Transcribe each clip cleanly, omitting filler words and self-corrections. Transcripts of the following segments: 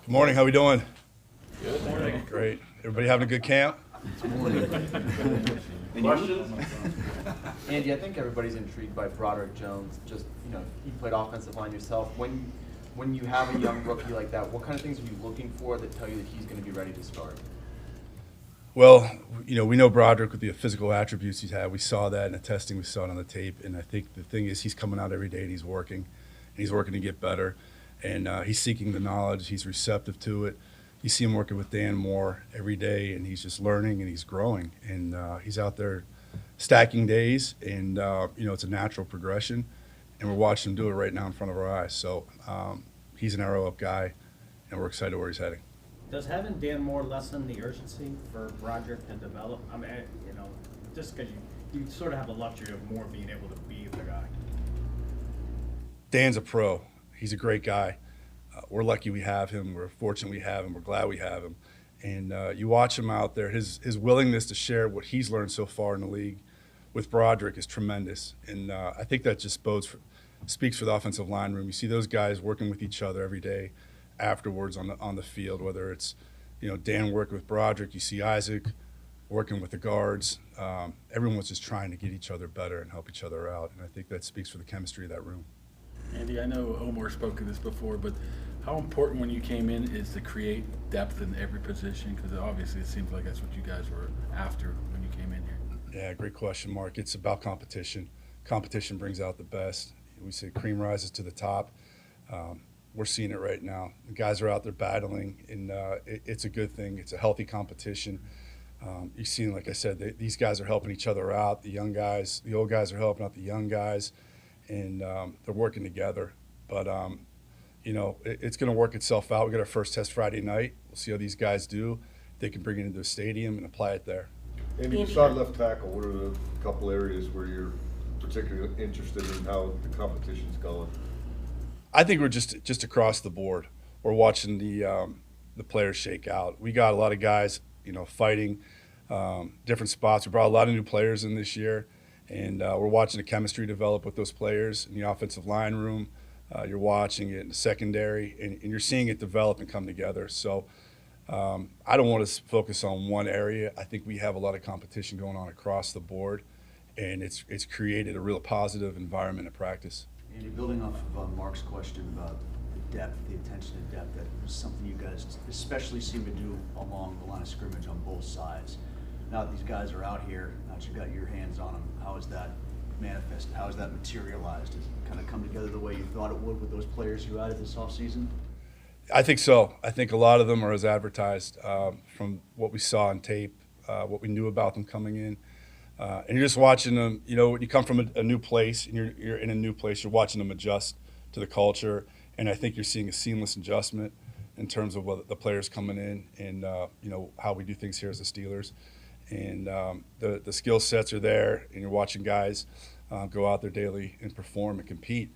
Good morning. How we doing? Good morning. Great. Everybody having a good camp? Questions? Andy, I think everybody's intrigued by Broderick Jones. Just, you played offensive line yourself. When you have a young rookie like that, what kind of things are you looking for that tell you that he's going to be ready to start? Well, we know Broderick with the physical attributes he's had. We saw that in the testing. We saw it on the tape. And I think the thing is he's coming out every day and he's working. And he's working to get better. And he's seeking the knowledge. He's receptive to it. You see him working with Dan Moore every day, and he's just learning and he's growing. And he's out there stacking days, and, it's a natural progression. And we're watching him do it right now in front of our eyes. So he's an arrow-up guy, and we're excited where he's heading. Does having Dan Moore lessen the urgency for Broderick to develop? I mean, just because you sort of have the luxury of Moore being able to be the guy. Dan's a pro. He's a great guy. We're lucky we have him. We're fortunate we have him. We're glad we have him. And you watch him out there. His willingness to share what he's learned so far in the league with Broderick is tremendous. And I think that just speaks for the offensive line room. You see those guys working with each other every day afterwards on the field, whether it's Dan working with Broderick. You see Isaac working with the guards. Everyone's just trying to get each other better and help each other out. And I think that speaks for the chemistry of that room. Andy, I know Omar spoke of this before, but how important when you came in is to create depth in every position? Because obviously it seems like that's what you guys were after when you came in here. Yeah, great question, Mark. It's about competition. Competition brings out the best. We say cream rises to the top. We're seeing it right now. The guys are out there battling, and it's a good thing. It's a healthy competition. You've seen, like I said, these guys are helping each other out. The young guys, the old guys are helping out the young guys. And they're working together. But, it's going to work itself out. We got our first test Friday night. We'll see how these guys do. They can bring it into the stadium and apply it there. Andy, beside left tackle, what are the couple areas where you're particularly interested in how the competition's going? I think we're just across the board. We're watching the players shake out. We got a lot of guys, fighting different spots. We brought a lot of new players in this year. And we're watching the chemistry develop with those players in the offensive line room. You're watching it in the secondary, and you're seeing it develop and come together. So I don't want to focus on one area. I think we have a lot of competition going on across the board, and it's created a real positive environment of practice. Andy, building off of Mark's question about the depth, the attention to depth, that was something you guys especially seem to do along the line of scrimmage on both sides. Now that these guys are out here, now that you've got your hands on them, how is that manifested? How is that materialized? Has it kind of come together the way you thought it would with those players you added this offseason? I think so. I think a lot of them are as advertised from what we saw on tape, what we knew about them coming in. And you're just watching them, when you come from a new place and you're in a new place, you're watching them adjust to the culture. And I think you're seeing a seamless adjustment in terms of what the players coming in and, how we do things here as the Steelers. And the skill sets are there, and you're watching guys go out there daily and perform and compete.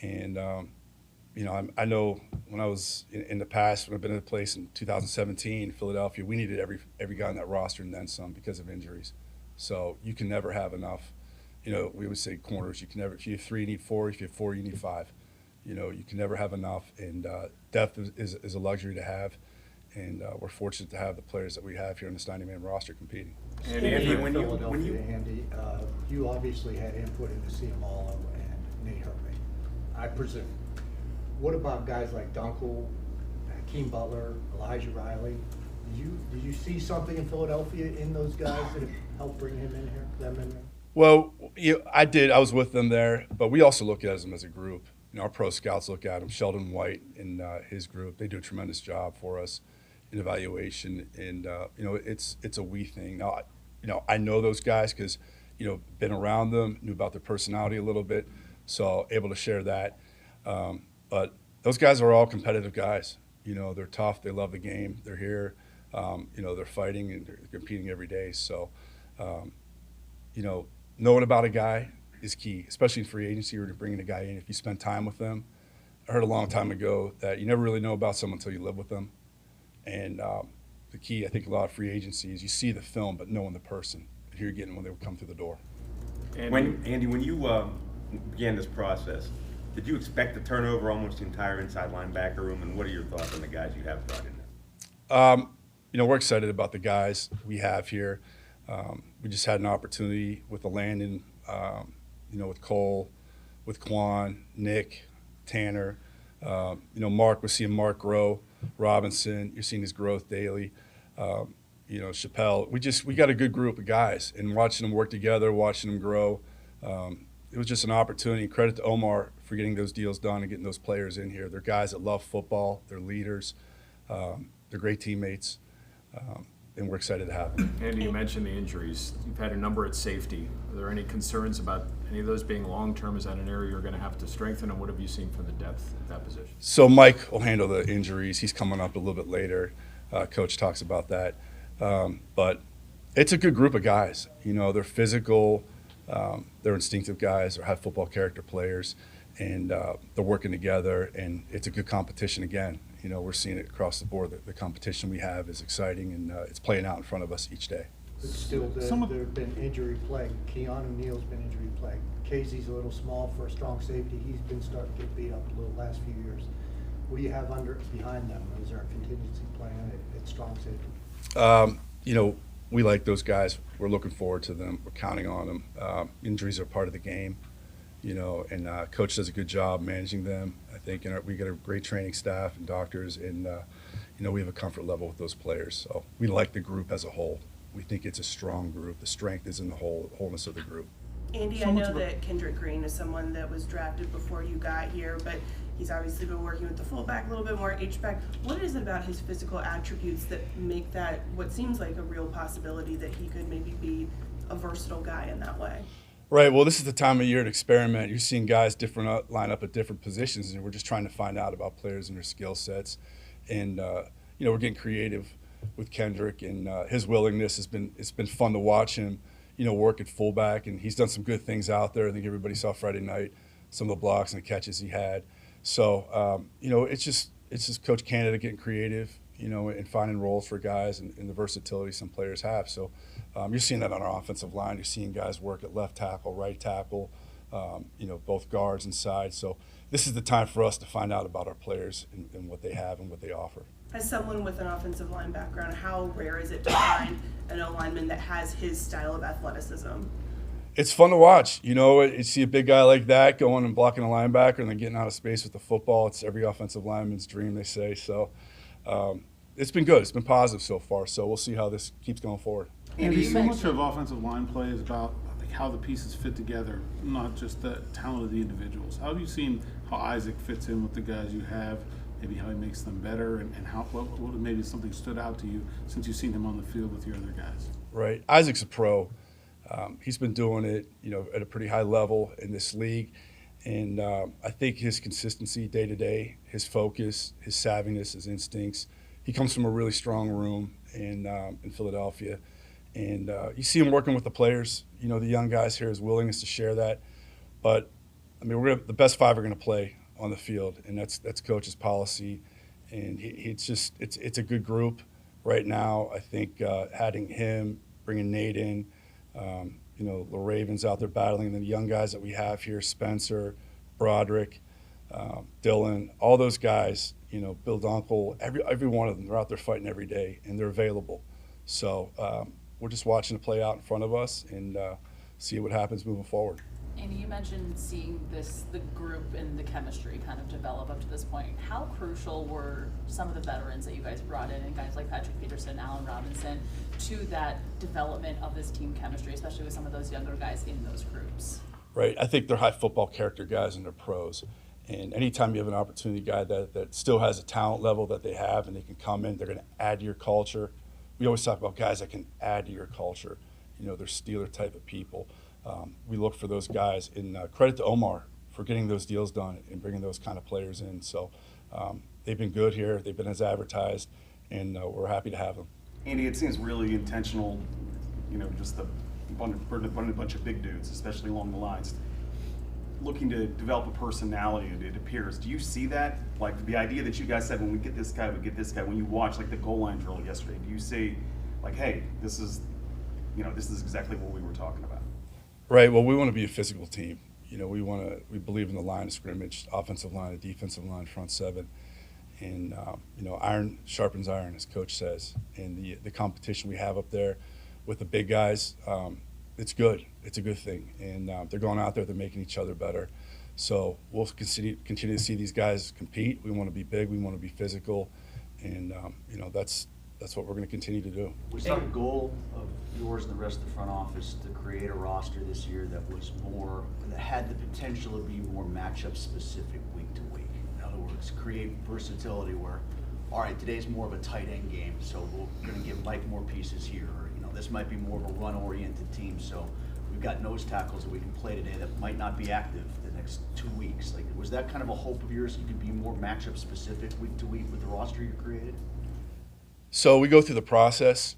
And, I know when I was in the past, when I've been in a place in 2017, Philadelphia, we needed every guy on that roster and then some because of injuries. So you can never have enough. We would say corners. You can never. If you have 3, you need 4. If you have 4, you need 5. You can never have enough. And depth is a luxury to have. And we're fortunate to have the players that we have here on this 90-man roster competing. And Andy, when you obviously had input into Ciamalo and Nate Herman, I presume. What about guys like Dunkel, Hakeem Butler, Elijah Riley? Did you see something in Philadelphia in those guys that have helped bring them in here? Well, I did. I was with them there, but we also look at them as a group. Our pro scouts look at them. Sheldon White and his group, they do a tremendous job for us in evaluation, and it's a we thing. Now, I know those guys because been around them, knew about their personality a little bit, so able to share that. But those guys are all competitive guys. They're tough. They love the game. They're here. They're fighting and they're competing every day. So, knowing about a guy is key, especially in free agency or to bringing a guy in. If you spend time with them, I heard a long time ago that you never really know about someone until you live with them. And the key, I think, a lot of free agency is you see the film, but knowing the person. And here you're getting when they would come through the door. Andy, when you began this process, Did you expect to turn over almost the entire inside linebacker room, and what are your thoughts on the guys you have brought in there? We're excited about the guys we have here. We just had an opportunity with the Landon, with Cole, with Quan, Nick, Tanner. Mark, we're seeing Mark grow. Robinson, you're seeing his growth daily. Chappelle. We got a good group of guys, and watching them work together, watching them grow. It was just an opportunity. Credit to Omar for getting those deals done and getting those players in here. They're guys that love football. They're leaders. They're great teammates, and we're excited to have them. Andy, you mentioned the injuries. You've had a number at safety. Are there any concerns about any of those being long-term? Is that an area you're going to have to strengthen, and what have you seen from the depth at that position? So Mike will handle the injuries. He's coming up a little bit later. Coach talks about that. But it's a good group of guys. They're physical. They're instinctive guys. They're high football character players, and they're working together, and it's a good competition again. We're seeing it across the board. The competition we have is exciting, and it's playing out in front of us each day. But still, there have been injury plague. Keanu Neal's been injury plague. Casey's a little small for a strong safety. He's been starting to get beat up a little last few years. What do you have behind them? Is there a contingency plan at strong safety? We like those guys. We're looking forward to them. We're counting on them. Injuries are part of the game, and Coach does a good job managing them, I think. And we got a great training staff and doctors, and, we have a comfort level with those players. So we like the group as a whole. We think it's a strong group. The strength is in the wholeness of the group. Andy, I know that Kendrick Green is someone that was drafted before you got here, but he's obviously been working with the fullback a little bit more, H-back. What is it about his physical attributes that make that what seems like a real possibility that he could maybe be a versatile guy in that way? Right. Well, this is the time of year to experiment. You're seeing guys line up at different positions, and we're just trying to find out about players and their skill sets. And, we're getting creative with Kendrick, and his willingness it's been fun to watch him, work at fullback, and he's done some good things out there. I think everybody saw Friday night, some of the blocks and the catches he had. So, it's just Coach Canada getting creative, and finding roles for guys and the versatility some players have. So you're seeing that on our offensive line. You're seeing guys work at left tackle, right tackle, both guards and sides. So this is the time for us to find out about our players and what they have and what they offer. As someone with an offensive line background, how rare is it to find an O-lineman that has his style of athleticism? It's fun to watch. You see a big guy like that going and blocking a linebacker and then getting out of space with the football. It's every offensive lineman's dream, they say. So it's been good. It's been positive so far. So we'll see how this keeps going forward. Andy, so much of offensive line play is about how the pieces fit together, not just the talent of the individuals. How have you seen how Isaac fits in with the guys you have? Maybe how he makes them better, and what maybe something stood out to you since you've seen him on the field with your other guys? Right. Isaac's a pro. He's been doing it, at a pretty high level in this league. And I think his consistency day to day, his focus, his savviness, his instincts, he comes from a really strong room in Philadelphia. And you see him working with the players, the young guys here, his willingness to share that. But, the best five are going to play on the field, and that's Coach's policy. And it's a good group right now. I think having him, bringing Nate in, the Ravens out there battling, and then the young guys that we have here, Spencer, Broderick, Dylan, all those guys, Bill Dunkel, every one of them, they're out there fighting every day, and they're available. So we're just watching it play out in front of us and see what happens moving forward. Andy, you mentioned seeing the group and the chemistry kind of develop up to this point. How crucial were some of the veterans that you guys brought in, and guys like Patrick Peterson, Allen Robinson, to that development of this team chemistry, especially with some of those younger guys in those groups? Right. I think they're high football character guys and they're pros. And anytime you have an opportunity guy that still has a talent level that they have and they can come in, they're going to add to your culture. We always talk about guys that can add to your culture. They're Steeler type of people. We look for those guys, and credit to Omar for getting those deals done and bringing those kind of players in. So they've been good here. They've been as advertised, and we're happy to have them. Andy, it seems really intentional, just bring a bunch of big dudes, especially along the lines, looking to develop a personality, it appears. Do you see that? Like the idea that you guys said, when we get this guy, we get this guy. When you watch like the goal line drill yesterday, do you see like, hey, this is exactly what we were talking about? Right. Well, we want to be a physical team. we believe in the line of scrimmage, offensive line, the defensive line, front seven. And, iron sharpens iron, as Coach says. And the competition we have up there with the big guys, it's good. It's a good thing. And they're going out there, they're making each other better. So we'll continue to see these guys compete. We want to be big. We want to be physical. And, that's what we're going to continue to do. Was that a goal of yours and the rest of the front office to create a roster this year that had the potential to be more matchup specific week to week? In other words, create versatility where, all right, today's more of a tight end game, so we're going to give Mike more pieces here. Or, this might be more of a run-oriented team, so we've got nose tackles that we can play today that might not be active the next 2 weeks. Like, was that kind of a hope of yours? You could be more matchup specific week to week with the roster you created? So we go through the process,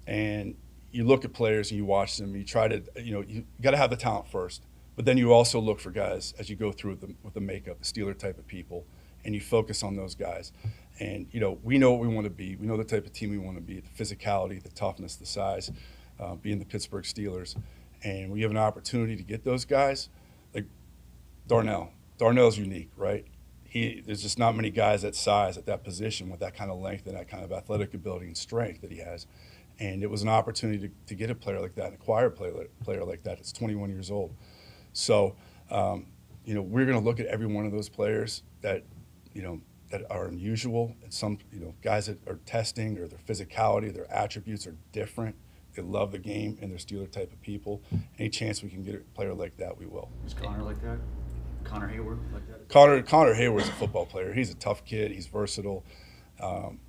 and you look at players and you watch them. You try to, you got to have the talent first, but then you also look for guys as you go through with the makeup, the Steeler type of people, and you focus on those guys. And we know what we want to be. We know the type of team we want to be. The physicality, the toughness, the size, being the Pittsburgh Steelers, and we have an opportunity to get those guys like Darnell. Darnell's unique, right? There's just not many guys that size at that position with that kind of length and that kind of athletic ability and strength that he has. And it was an opportunity to get a player like that, and acquire a player like that. It's 21 years old. So, we're going to look at every one of those players that are unusual, and some, guys that are testing, or their physicality, their attributes are different. They love the game, and they're Steeler type of people. Any chance we can get a player like that, we will. Is Connor like that? Connor Hayward like that? Connor Hayward's a football player. He's a tough kid. He's versatile.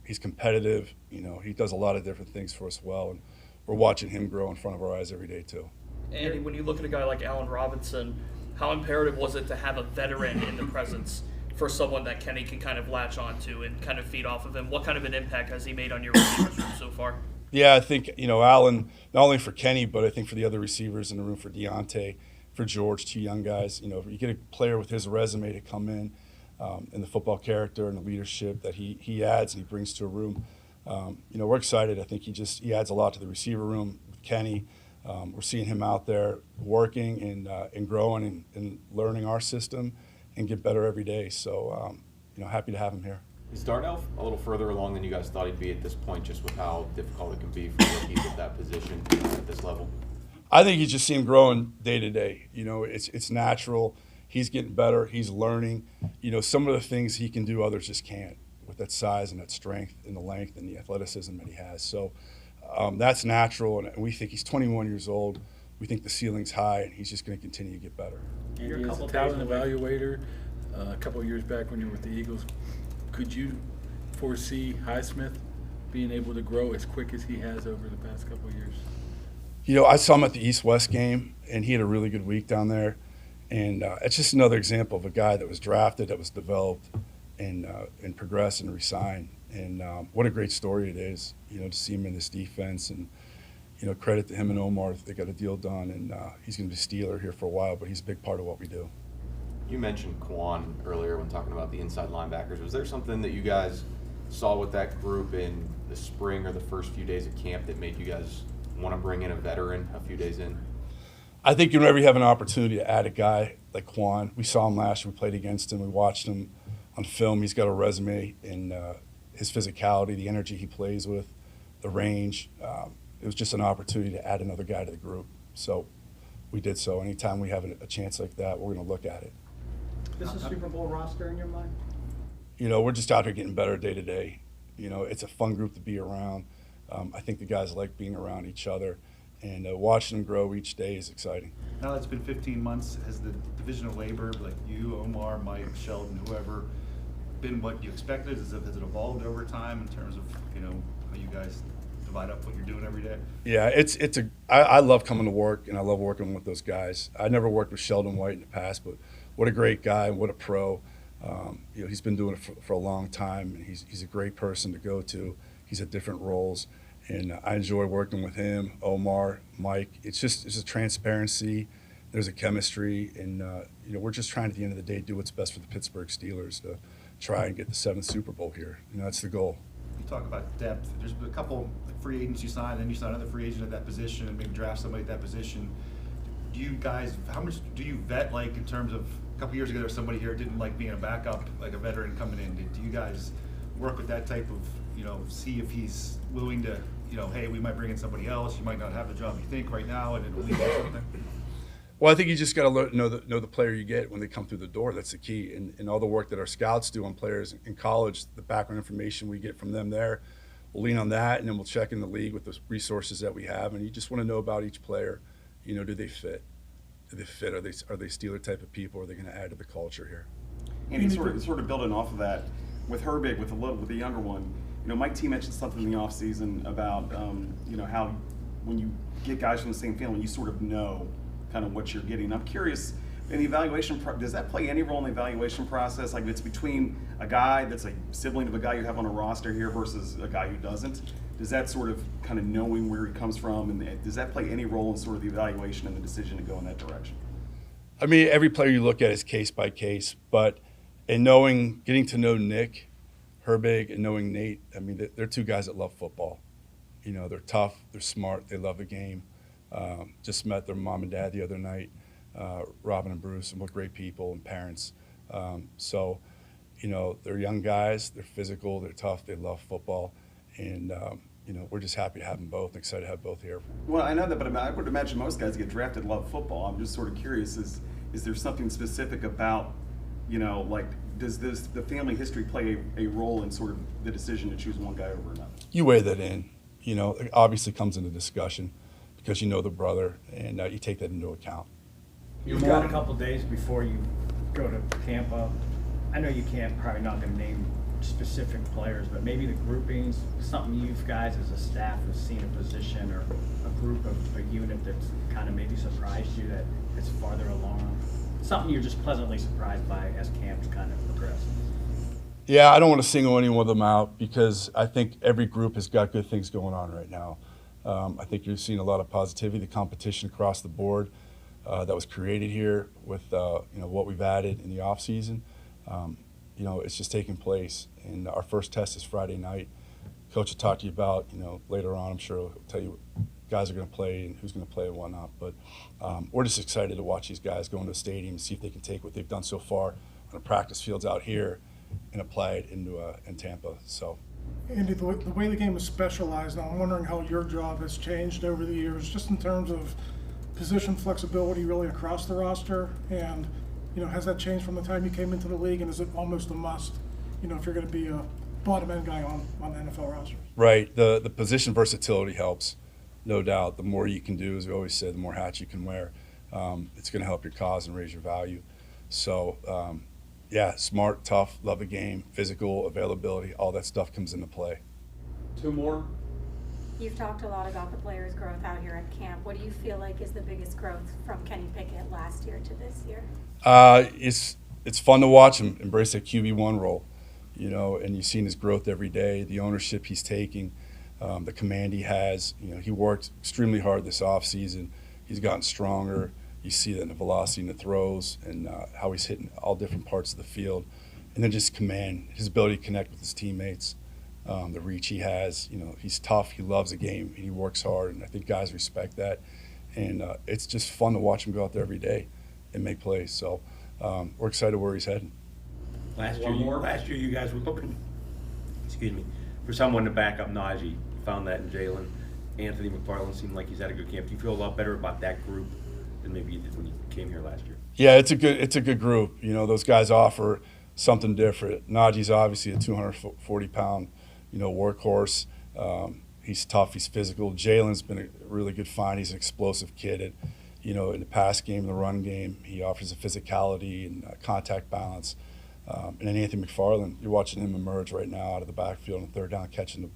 He's competitive. He does a lot of different things for us well, and we're watching him grow in front of our eyes every day too. Andy, when you look at a guy like Allen Robinson, how imperative was it to have a veteran in the presence for someone that Kenny can kind of latch onto and kind of feed off of him? What kind of an impact has he made on your receivers room so far? Yeah, I think, Allen, not only for Kenny, but I think for the other receivers in the room, for Deontay, for George, two young guys. You get a player with his resume to come in, and the football character and the leadership that he adds and he brings to a room. We're excited. I think he adds a lot to the receiver room with Kenny. We're seeing him out there working and growing and learning our system and get better every day. So, happy to have him here. Is Darnell a little further along than you guys thought he'd be at this point, just with how difficult it can be for rookies at that position at this level? I think you just see him growing day to day. It's natural. He's getting better. He's learning. Some of the things he can do, others just can't, with that size and that strength and the length and the athleticism that he has. So that's natural, and we think he's 21 years old. We think the ceiling's high, and he's just going to continue to get better. Andy, as a talent evaluator, a couple of years back when you were with the Eagles, could you foresee Highsmith being able to grow as quick as he has over the past couple of years? I saw him at the East-West game, and he had a really good week down there. And it's just another example of a guy that was drafted, that was developed, and progressed and re-signed. And what a great story it is, to see him in this defense. And, credit to him and Omar. They got a deal done, and he's going to be a Steeler here for a while, but he's a big part of what we do. You mentioned Quan earlier when talking about the inside linebackers. Was there something that you guys saw with that group in the spring or the first few days of camp that made you guys want to bring in a veteran a few days in? I think whenever you have an opportunity to add a guy like Quan, we saw him last year, we played against him, we watched him on film. He's got a resume in his physicality, the energy he plays with, the range. It was just an opportunity to add another guy to the group. So we did so. Anytime we have a chance like that, we're going to look at it. This is a Super Bowl roster in your mind? We're just out here getting better day to day. It's a fun group to be around. I think the guys like being around each other, and watching them grow each day is exciting. Now that it's been 15 months, has the division of labor, like you, Omar, Mike, Sheldon, whoever, been what you expected? Has it evolved over time in terms of how you guys divide up what you're doing every day? Yeah, I love coming to work, and I love working with those guys. I never worked with Sheldon White in the past, but what a great guy, what a pro. He's been doing it for a long time, and he's a great person to go to. He's had different roles, and I enjoy working with him, Omar, Mike. It's a transparency. There's a chemistry, and we're just trying at the end of the day do what's best for the Pittsburgh Steelers to try and get the 7th Super Bowl here. That's the goal. You talk about depth. There's a couple free agents you sign, then you sign another free agent at that position, and maybe draft somebody at that position. do you guys, how much do you vet, like, in terms of, a couple years ago, there was somebody here didn't like being a backup, like a veteran coming in. Do you guys work with that type of, see if he's willing to, hey, we might bring in somebody else, you might not have the job you think right now, and it'll lead to something? Well, I think you just got to know the player you get when they come through the door. That's the key. And all the work that our scouts do on players in college, the background information we get from them there, we'll lean on that, and then we'll check in the league with the resources that we have. And you just want to know about each player. Do they fit? Do they fit? Are they Steeler type of people? Are they going to add to the culture here? And sort of building off of that, with Herbig, with the younger one, Mike T mentioned something in the offseason about, how when you get guys from the same family, you sort of know kind of what you're getting. I'm curious, in the evaluation, does that play any role in the evaluation process? Like, if it's between a guy that's a sibling of a guy you have on a roster here versus a guy who doesn't, does that sort of kind of knowing where he comes from, and does that play any role in sort of the evaluation and the decision to go in that direction? I mean, every player you look at is case by case, but in getting to know Nick Herbig and knowing Nate, I mean, they're two guys that love football. They're tough, they're smart, they love the game. Just met their mom and dad the other night, Robin and Bruce, and what great people and parents. So, they're young guys, they're physical, they're tough, they love football, and we're just happy to have them both, excited to have both here. Well, I know that, but I would imagine most guys get drafted love football. I'm just sort of curious, is there something specific about, like, does the family history play a role in sort of the decision to choose one guy over another? You weigh that in. It obviously comes into discussion because you know the brother, and you take that into account. You've got a couple days before you go to Tampa. I know you probably not going to name specific players, but maybe the groupings, something you guys as a staff have seen a position or a group of a unit that's kind of maybe surprised you that it's farther along. Something you're just pleasantly surprised by as camps kind of progress. Yeah, I don't want to single any one of them out because I think every group has got good things going on right now. I think you're seeing a lot of positivity, the competition across the board that was created here with what we've added in the off season. It's just taking place, and our first test is Friday night. Coach will talk to you about later on. I'm sure he'll tell you what guys are going to play and who's going to play and whatnot. But we're just excited to watch these guys go into the stadium and see if they can take what they've done so far on the practice fields out here and apply it in Tampa. So. Andy, the way the game is specialized now, I'm wondering how your job has changed over the years, just in terms of position flexibility really across the roster, and has that changed from the time you came into the league, and is it almost a must, if you're going to be a bottom end guy on the NFL roster? Right. The position versatility helps, no doubt. The more you can do, as we always say, the more hats you can wear. It's going to help your cause and raise your value. So. Yeah, smart, tough, love the game, physical, availability, all that stuff comes into play. Two more. You've talked a lot about the players' growth out here at camp. What do you feel like is the biggest growth from Kenny Pickett last year to this year? It's fun to watch him embrace that QB1 role, and you've seen his growth every day, the ownership he's taking, the command he has. He worked extremely hard this offseason. He's gotten stronger. You see that in the velocity in the throws and how he's hitting all different parts of the field. And then just command, his ability to connect with his teammates, the reach he has. He's tough, he loves the game, and he works hard. And I think guys respect that. And it's just fun to watch him go out there every day and make plays. So we're excited where he's heading. Last year you guys were looking, for someone to back up Najee. Found that in Jalen. Anthony McFarland seemed like he's had a good camp. Do you feel a lot better about that group than maybe you did when you came here last year? Yeah, it's a good group. Those guys offer something different. Najee's obviously a 240-pound, workhorse. He's tough. He's physical. Jalen's been a really good find. He's an explosive kid. And, in the pass game, the run game, he offers a physicality and contact balance. And then Anthony McFarland, you're watching him emerge right now out of the backfield on third down, catching the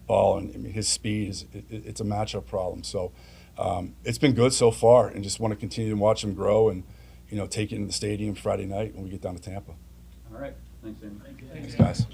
ball. And his speed it's a matchup problem. So. It's been good so far, and just want to continue to watch him grow and, take it into the stadium Friday night when we get down to Tampa. All right. Thanks, Andy. Thanks, guys.